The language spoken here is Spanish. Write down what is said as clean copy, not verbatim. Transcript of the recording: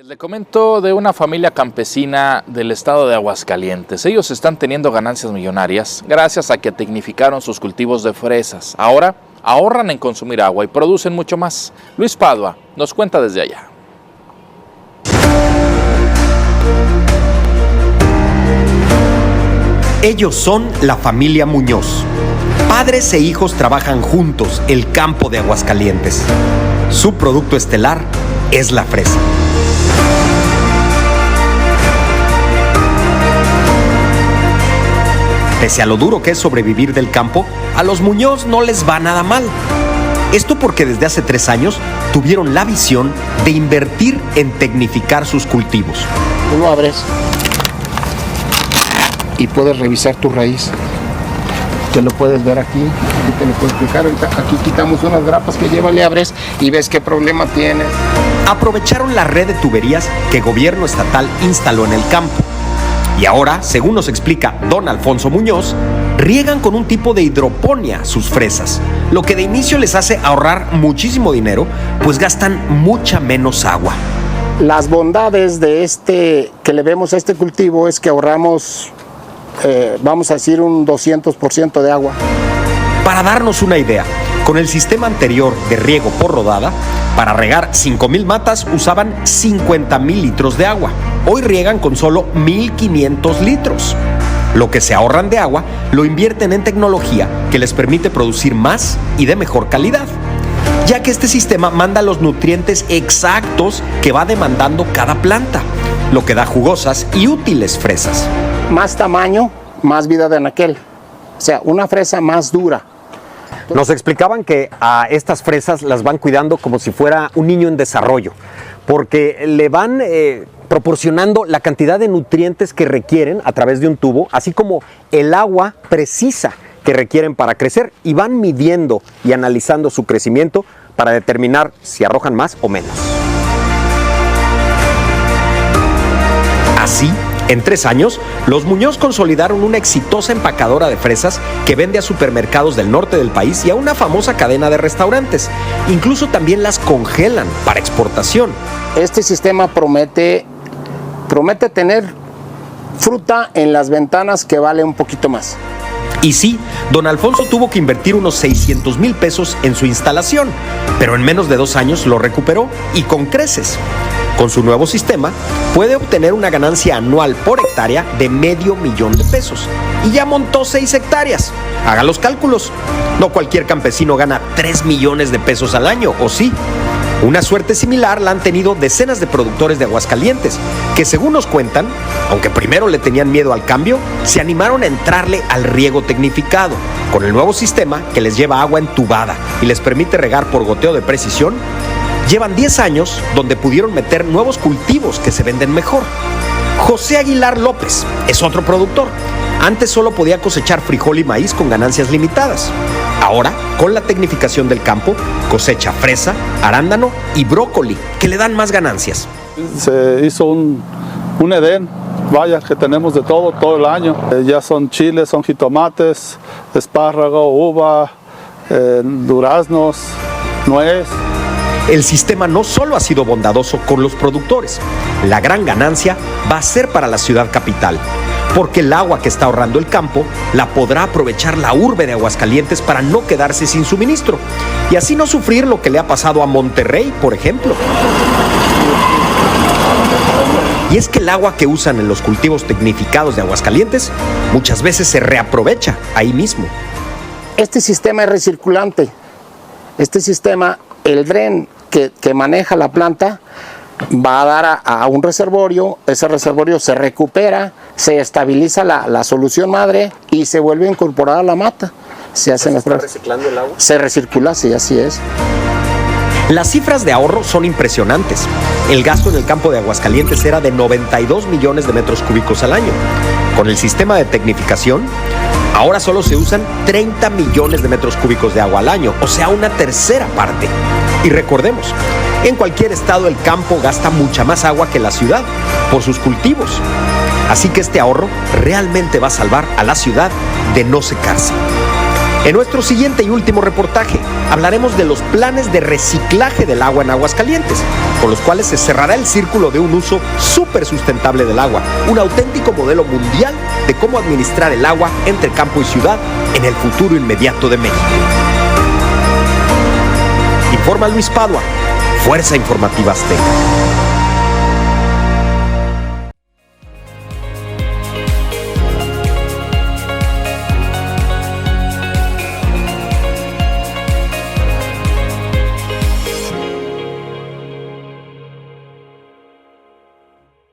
Le comento de una familia campesina del estado de Aguascalientes. Ellos están teniendo ganancias millonarias gracias a que tecnificaron sus cultivos de fresas. Ahora ahorran en consumir agua y producen mucho más. Luis Padua nos cuenta desde allá. Ellos son la familia Muñoz. Padres e hijos trabajan juntos el campo de Aguascalientes. Su producto estelar es la fresa. Pese a lo duro que es sobrevivir del campo, a los Muñoz no les va nada mal. Esto porque desde hace 3 años tuvieron la visión de invertir en tecnificar sus cultivos. Tú lo abres y puedes revisar tu raíz. Te lo puedes ver aquí te lo puedo explicar. Aquí quitamos unas grapas que lleva, le abres y ves qué problema tienes. Aprovecharon la red de tuberías que el gobierno estatal instaló en el campo. Y ahora, según nos explica don Alfonso Muñoz, riegan con un tipo de hidroponía sus fresas, lo que de inicio les hace ahorrar muchísimo dinero, pues gastan mucha menos agua. Las bondades de que le vemos a este cultivo es que ahorramos, vamos a decir, un 200% de agua. Para darnos una idea, con el sistema anterior de riego por rodada, para regar 5,000 matas usaban 50,000 litros de agua. Hoy riegan con solo 1,500 litros. Lo que se ahorran de agua lo invierten en tecnología que les permite producir más y de mejor calidad, ya que este sistema manda los nutrientes exactos que va demandando cada planta, lo que da jugosas y útiles fresas. Más tamaño, más vida de anaquel. O sea, una fresa más dura. Nos explicaban que a estas fresas las van cuidando como si fuera un niño en desarrollo, porque le van proporcionando la cantidad de nutrientes que requieren a través de un tubo, así como el agua precisa que requieren para crecer, y van midiendo y analizando su crecimiento para determinar si arrojan más o menos. Así, en 3 años, los Muñoz consolidaron una exitosa empacadora de fresas que vende a supermercados del norte del país y a una famosa cadena de restaurantes. Incluso también las congelan para exportación. Este sistema promete tener fruta en las ventanas que vale un poquito más. Y sí, don Alfonso tuvo que invertir unos 600,000 pesos en su instalación, pero en menos de 2 años lo recuperó y con creces. Con su nuevo sistema, puede obtener una ganancia anual por hectárea de $500,000 de pesos. Y ya montó 6 hectáreas. Haga los cálculos. No cualquier campesino gana 3 millones de pesos al año, ¿o sí? Una suerte similar la han tenido decenas de productores de Aguascalientes, que según nos cuentan, aunque primero le tenían miedo al cambio, se animaron a entrarle al riego tecnificado, con el nuevo sistema que les lleva agua entubada y les permite regar por goteo de precisión. Llevan 10 años donde pudieron meter nuevos cultivos que se venden mejor. José Aguilar López es otro productor. Antes solo podía cosechar frijol y maíz con ganancias limitadas. Ahora, con la tecnificación del campo, cosecha fresa, arándano y brócoli, que le dan más ganancias. Se hizo un Edén, vaya, que tenemos de todo el año. Ya son chiles, son jitomates, espárrago, uva, duraznos, nuez. El sistema no solo ha sido bondadoso con los productores, la gran ganancia va a ser para la ciudad capital, porque el agua que está ahorrando el campo la podrá aprovechar la urbe de Aguascalientes para no quedarse sin suministro y así no sufrir lo que le ha pasado a Monterrey, por ejemplo. Y es que el agua que usan en los cultivos tecnificados de Aguascalientes muchas veces se reaprovecha ahí mismo. Este sistema es recirculante. Este sistema, el dren que maneja la planta, va a dar a un reservorio. Ese reservorio se recupera, se estabiliza la solución madre y se vuelve a incorporar a la mata. Se hacen las pruebas. ¿Se está reciclando el agua? Se recircula, sí, así es. Las cifras de ahorro son impresionantes. El gasto en el campo de Aguascalientes era de 92 millones de metros cúbicos al año. Con el sistema de tecnificación, ahora solo se usan 30 millones de metros cúbicos de agua al año, o sea, una tercera parte. Y recordemos, en cualquier estado el campo gasta mucha más agua que la ciudad por sus cultivos. Así que este ahorro realmente va a salvar a la ciudad de no secarse. En nuestro siguiente y último reportaje, hablaremos de los planes de reciclaje del agua en Aguascalientes, con los cuales se cerrará el círculo de un uso súper sustentable del agua, un auténtico modelo mundial de cómo administrar el agua entre campo y ciudad en el futuro inmediato de México. Informa Luis Padua, Fuerza Informativa Azteca.